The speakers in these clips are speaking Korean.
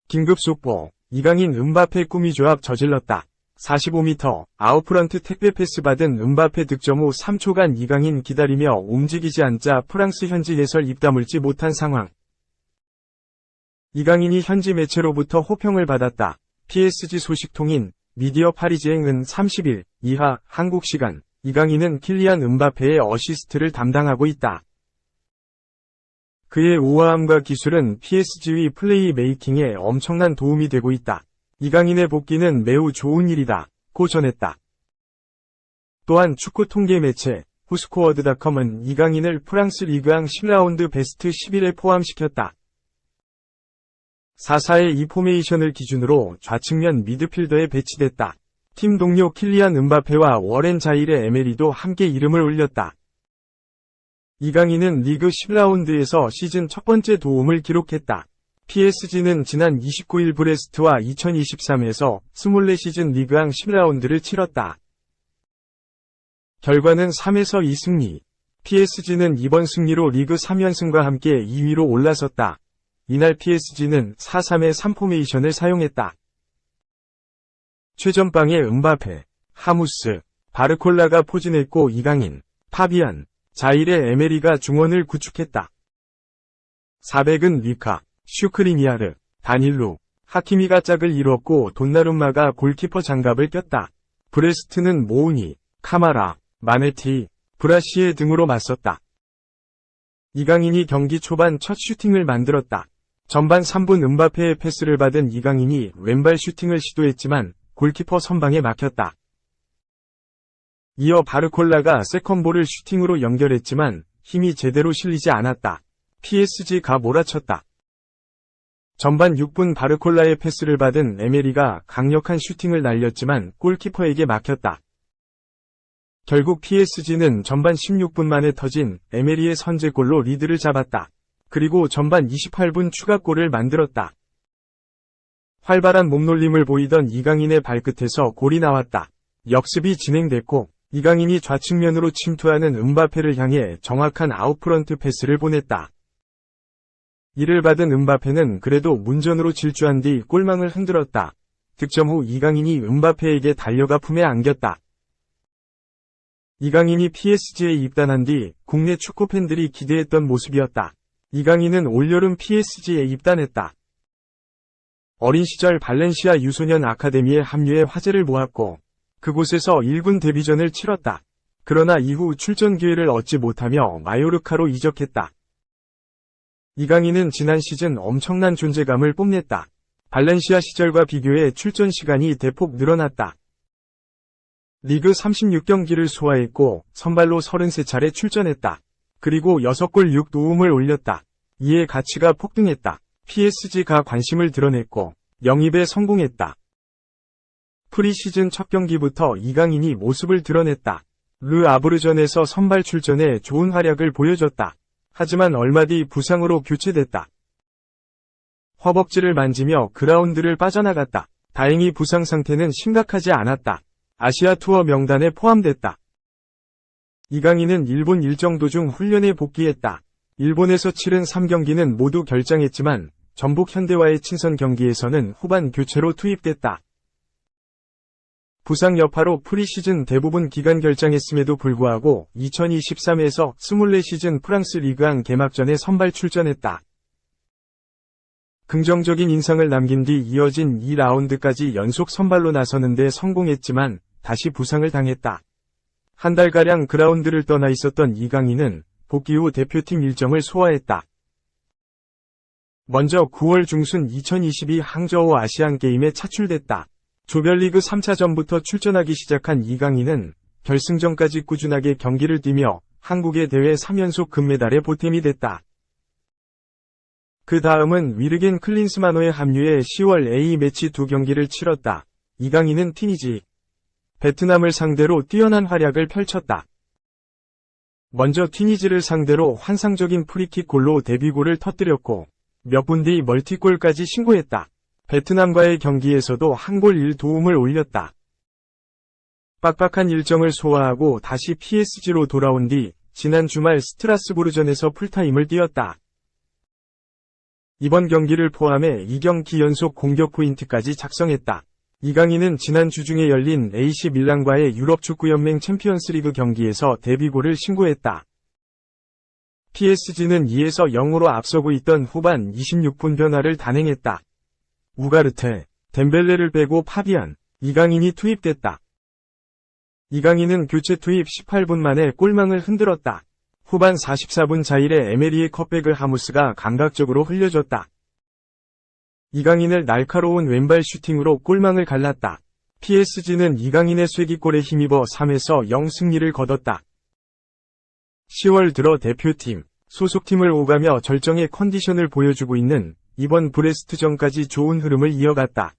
긴급 속보. 이강인 음바페 꾸미 조합 저질렀다. 45m 아웃프런트 택배 패스 받은 음바페 득점 후 3초간 이강인 기다리며 움직이지 않자 프랑스 현지 해설 입 다물지 못한 상황. 이강인이 현지 매체로부터 호평을 받았다. PSG 소식통인 미디어 파리지앵은 30일 이하 한국 시간 이강인은 킬리안 음바페의 어시스트를 담당하고 있다. 그의 우아함과 기술은 PSG의 플레이 메이킹에 엄청난 도움이 되고 있다. 이강인의 복귀는 매우 좋은 일이다. 고 전했다. 또한 축구 통계 매체 후스코어드닷컴은 이강인을 프랑스 리그앙 10라운드 베스트 11에 포함시켰다. 4-4-2 포메이션을 기준으로 좌측면 미드필더에 배치됐다. 팀 동료 킬리안 음바페와 워렌 자일의 에메리도 함께 이름을 올렸다. 이강인은 리그 10라운드에서 시즌 첫 번째 도움을 기록했다. PSG는 지난 29일 브레스트와 2023에서 24시즌 리그앙 10라운드를 치렀다. 결과는 3에서 2승리. PSG는 이번 승리로 리그 3연승과 함께 2위로 올라섰다. 이날 PSG는 4-3-3 포메이션을 사용했다. 최전방에 음바페, 하무스, 바르콜라가 포진했고 이강인, 파비안, 자일의 에메리가 중원을 구축했다. 400은 리카, 슈크리니아르, 다닐루, 하키미가 짝을 이뤘고 돈나룸마가 골키퍼 장갑을 꼈다. 브레스트는 모우니, 카마라, 마네티, 브라시에 등으로 맞섰다. 이강인이 경기 초반 첫 슈팅을 만들었다. 전반 3분 음바페의 패스를 받은 이강인이 왼발 슈팅을 시도했지만 골키퍼 선방에 막혔다. 이어 바르콜라가 세컨볼을 슈팅으로 연결했지만 힘이 제대로 실리지 않았다. PSG가 몰아쳤다. 전반 6분 바르콜라의 패스를 받은 에메리가 강력한 슈팅을 날렸지만 골키퍼에게 막혔다. 결국 PSG는 전반 16분 만에 터진 에메리의 선제골로 리드를 잡았다. 그리고 전반 28분 추가골을 만들었다. 활발한 몸놀림을 보이던 이강인의 발끝에서 골이 나왔다. 역습이 진행됐고 이강인이 좌측면으로 침투하는 음바페를 향해 정확한 아웃프런트 패스를 보냈다. 이를 받은 음바페는 그래도 문전으로 질주한 뒤 골망을 흔들었다. 득점 후 이강인이 음바페에게 달려가 품에 안겼다. 이강인이 PSG에 입단한 뒤 국내 축구 팬들이 기대했던 모습이었다. 이강인은 올여름 PSG에 입단했다. 어린 시절 발렌시아 유소년 아카데미에 합류해 화제를 모았고 그곳에서 1군 데뷔전을 치렀다. 그러나 이후 출전 기회를 얻지 못하며 마요르카로 이적했다. 이강인은 지난 시즌 엄청난 존재감을 뽐냈다. 발렌시아 시절과 비교해 출전 시간이 대폭 늘어났다. 리그 36경기를 소화했고 선발로 33차례 출전했다. 그리고 6골 6도움을 올렸다. 이에 가치가 폭등했다. PSG가 관심을 드러냈고 영입에 성공했다. 프리시즌 첫 경기부터 이강인이 모습을 드러냈다. 르 아브르전에서 선발 출전해 좋은 활약을 보여줬다. 하지만 얼마 뒤 부상으로 교체됐다. 허벅지를 만지며 그라운드를 빠져나갔다. 다행히 부상 상태는 심각하지 않았다. 아시아 투어 명단에 포함됐다. 이강인은 일본 일정 도중 훈련에 복귀했다. 일본에서 치른 3경기는 모두 결장했지만 전북 현대와의 친선 경기에서는 후반 교체로 투입됐다. 부상 여파로 프리시즌 대부분 기간 결장했음에도 불구하고 2023에서 24시즌 프랑스 리그앙 개막전에 선발 출전했다. 긍정적인 인상을 남긴 뒤 이어진 2라운드까지 연속 선발로 나서는데 성공했지만 다시 부상을 당했다. 한 달가량 그라운드를 떠나 있었던 이강인은 복귀 후 대표팀 일정을 소화했다. 먼저 9월 중순 2022 항저우 아시안게임에 차출됐다. 조별리그 3차전부터 출전하기 시작한 이강인은 결승전까지 꾸준하게 경기를 뛰며 한국의 대회 3연속 금메달에 보탬이 됐다. 그 다음은 위르겐 클린스만호에 합류해 10월 A매치 2경기를 치렀다. 이강인은 튀니지, 베트남을 상대로 뛰어난 활약을 펼쳤다. 먼저 튀니지를 상대로 환상적인 프리킥 골로 데뷔골을 터뜨렸고 몇 분 뒤 멀티골까지 신고했다. 베트남과의 경기에서도 한 골 1도움을 올렸다. 빡빡한 일정을 소화하고 다시 PSG로 돌아온 뒤 지난 주말 스트라스부르전에서 풀타임을 뛰었다. 이번 경기를 포함해 2경기 연속 공격 포인트까지 작성했다. 이강인은 지난 주중에 열린 AC 밀란과의 유럽축구연맹 챔피언스리그 경기에서 데뷔골을 신고했다. PSG는 2에서 0으로 앞서고 있던 후반 26분 변화를 단행했다. 우가르테, 덴벨레를 빼고 파비안, 이강인이 투입됐다. 이강인은 교체 투입 18분 만에 골망을 흔들었다. 후반 44분 자일에 에메리의 컵백을 하무스가 감각적으로 흘려줬다. 이강인을 날카로운 왼발 슈팅으로 골망을 갈랐다. PSG는 이강인의 쐐기골에 힘입어 3에서 0 승리를 거뒀다. 10월 들어 대표팀, 소속팀을 오가며 절정의 컨디션을 보여주고 있는 이번 브레스트전까지 좋은 흐름을 이어갔다.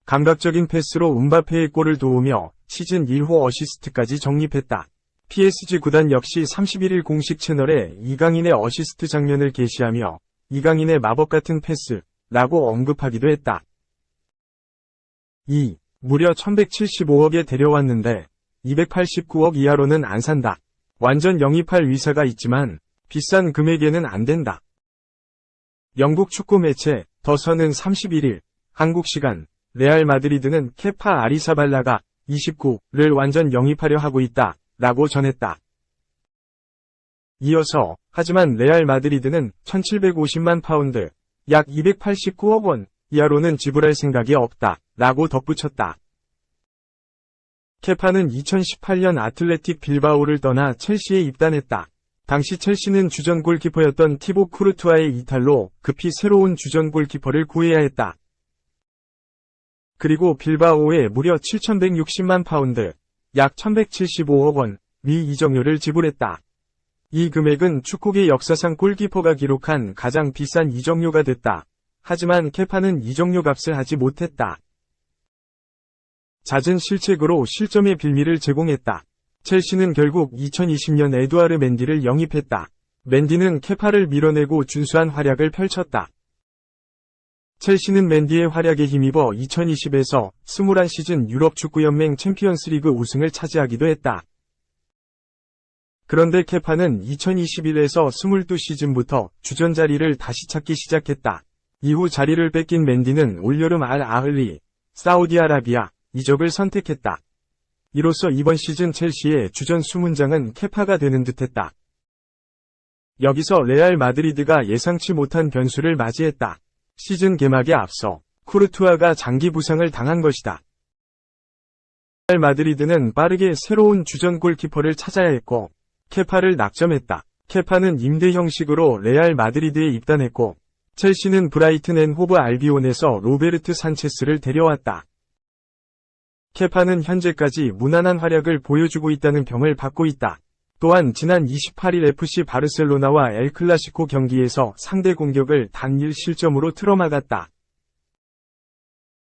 감각적인 패스로 음바페의 골을 도우며 시즌 1호 어시스트까지 정립했다. PSG 구단 역시 31일 공식 채널에 이강인의 어시스트 장면을 게시하며 이강인의 마법같은 패스라고 언급하기도 했다. 무려 1175억에 데려왔는데 289억 이하로는 안 산다. 완전 영입할 위사가 있지만 비싼 금액에는 안 된다. 영국 축구 매체 더 선은 31일 한국 시간 레알 마드리드는 케파 아리사발라가 29를 완전 영입하려 하고 있다 라고 전했다. 이어서 하지만 레알 마드리드는 1750만 파운드 약 289억 원 이하로는 지불할 생각이 없다 라고 덧붙였다. 케파는 2018년 아틀레틱 빌바오를 떠나 첼시에 입단했다. 당시 첼시는 주전 골키퍼였던 티보 쿠르투아의 이탈로 급히 새로운 주전 골키퍼를 구해야 했다. 그리고 빌바오에 무려 7,160만 파운드, 약 1,175억 원, 미 이적료를 지불했다. 이 금액은 축구계 역사상 골키퍼가 기록한 가장 비싼 이적료가 됐다. 하지만 케파는 이적료 값을 하지 못했다. 잦은 실책으로 실점의 빌미를 제공했다. 첼시는 결국 2020년 에두아르 맨디를 영입했다. 맨디는 케파를 밀어내고 준수한 활약을 펼쳤다. 첼시는 맨디의 활약에 힘입어 2020에서 21시즌 유럽축구연맹 챔피언스리그 우승을 차지하기도 했다. 그런데 케파는 2021에서 22시즌부터 주전 자리를 다시 찾기 시작했다. 이후 자리를 뺏긴 맨디는 올여름 알 아흘리, 사우디아라비아, 이적을 선택했다. 이로써 이번 시즌 첼시의 주전 수문장은 케파가 되는 듯했다. 여기서 레알 마드리드가 예상치 못한 변수를 맞이했다. 시즌 개막에 앞서 쿠르투아가 장기 부상을 당한 것이다. 레알 마드리드는 빠르게 새로운 주전 골키퍼를 찾아야 했고 케파를 낙점했다. 케파는 임대 형식으로 레알 마드리드에 입단했고 첼시는 브라이튼 앤 호브 알비온에서 로베르트 산체스를 데려왔다. 케파는 현재까지 무난한 활약을 보여주고 있다는 평을 받고 있다. 또한 지난 28일 FC 바르셀로나와 엘클라시코 경기에서 상대 공격을 단 1실점으로 틀어막았다.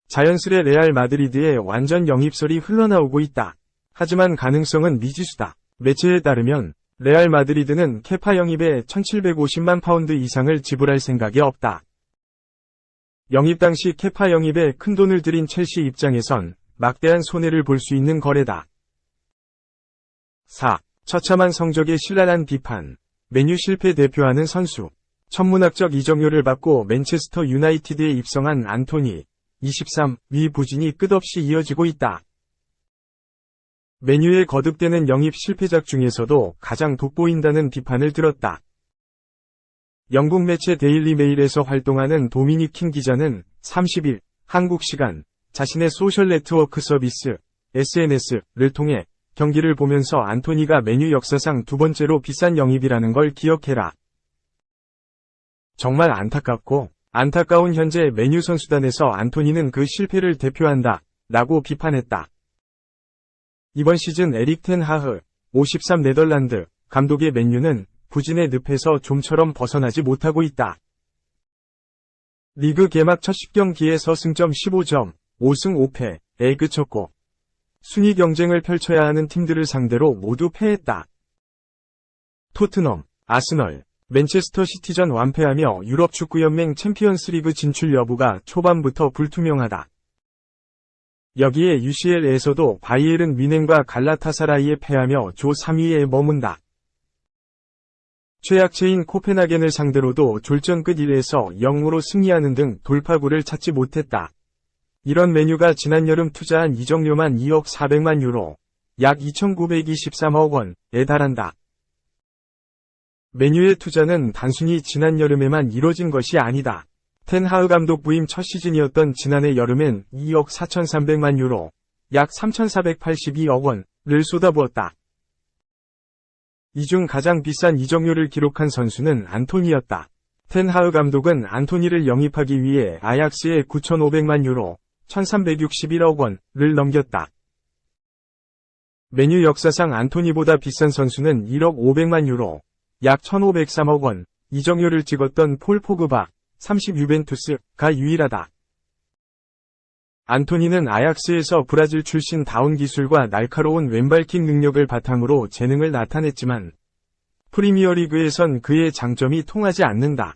자연스레 레알 마드리드의 완전 영입설이 흘러나오고 있다. 하지만 가능성은 미지수다. 매체에 따르면 레알 마드리드는 케파 영입에 1750만 파운드 이상을 지불할 생각이 없다. 영입 당시 케파 영입에 큰돈을 들인 첼시 입장에선 막대한 손해를 볼 수 있는 거래다. 4. 처참한 성적에 신랄한 비판. 메뉴 실패 대표하는 선수. 천문학적 이적료를 받고 맨체스터 유나이티드에 입성한 안토니. 23위 부진이 끝없이 이어지고 있다. 메뉴에 거듭되는 영입 실패작 중에서도 가장 돋보인다는 비판을 들었다. 영국 매체 데일리 메일에서 활동하는 도미닉 킹 기자는 30일 한국 시간 자신의 소셜 네트워크 서비스 SNS를 통해 경기를 보면서 안토니가 메뉴 역사상 두 번째로 비싼 영입이라는 걸 기억해라. 정말 안타까운 현재 메뉴 선수단에서 안토니는 그 실패를 대표한다 라고 비판했다. 이번 시즌 에릭 텐 하흐 53 네덜란드 감독의 맨유는 부진의 늪에서 좀처럼 벗어나지 못하고 있다. 리그 개막 첫 10경기에서 승점 15점, 5승 5패에 그쳤고 순위 경쟁을 펼쳐야 하는 팀들을 상대로 모두 패했다. 토트넘, 아스널, 맨체스터 시티전 완패하며 유럽축구연맹 챔피언스리그 진출 여부가 초반부터 불투명하다. 여기에 UCL에서도 바이에른 뮌헨과 갈라타사라이에 패하며 조 3위에 머문다. 최약체인 코펜하겐을 상대로도 졸전 끝 1에서 0으로 승리하는 등 돌파구를 찾지 못했다. 이런 메뉴가 지난 여름 투자한 이적료만 2억 400만 유로, 약 2,923억 원에 달한다. 메뉴의 투자는 단순히 지난 여름에만 이뤄진 것이 아니다. 텐하흐 감독 부임 첫 시즌이었던 지난해 여름엔 2억 4,300만 유로, 약 3,482억 원을 쏟아부었다. 이 중 가장 비싼 이적료를 기록한 선수는 안토니였다. 텐하흐 감독은 안토니를 영입하기 위해 아약스에 9,500만 유로, 1,361억 원을 넘겼다. 메뉴 역사상 안토니보다 비싼 선수는 1억 500만 유로, 약 1,503억 원, 이적료를 찍었던 폴 포그바, 30 유벤투스가 유일하다. 안토니는 아약스에서 브라질 출신 다운 기술과 날카로운 왼발킥 능력을 바탕으로 재능을 나타냈지만 프리미어리그에선 그의 장점이 통하지 않는다.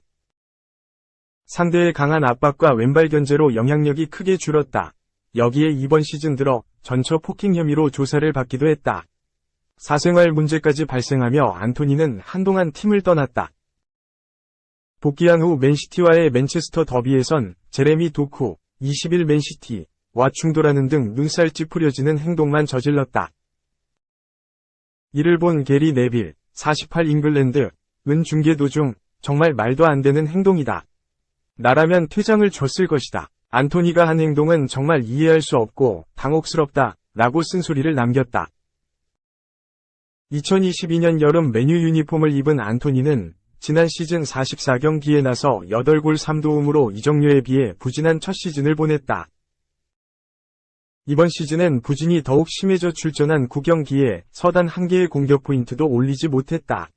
상대의 강한 압박과 왼발 견제로 영향력이 크게 줄었다. 여기에 이번 시즌 들어 전처 폭행 혐의로 조사를 받기도 했다. 사생활 문제까지 발생하며 안토니는 한동안 팀을 떠났다. 복귀한 후 맨시티와의 맨체스터 더비에선 제레미 도쿠, 21 맨시티와 충돌하는 등 눈살 찌푸려지는 행동만 저질렀다. 이를 본 게리 네빌, 48 잉글랜드은 중계 도중 정말 말도 안 되는 행동이다. 나라면 퇴장을 줬을 것이다. 안토니가 한 행동은 정말 이해할 수 없고 당혹스럽다 라고 쓴소리를 남겼다. 2022년 여름 메뉴 유니폼을 입은 안토니는 지난 시즌 44경기에 나서 8골 3도움으로 이적료에 비해 부진한 첫 시즌을 보냈다. 이번 시즌엔 부진이 더욱 심해져 출전한 9경기에 서단 1개의 공격 포인트도 올리지 못했다.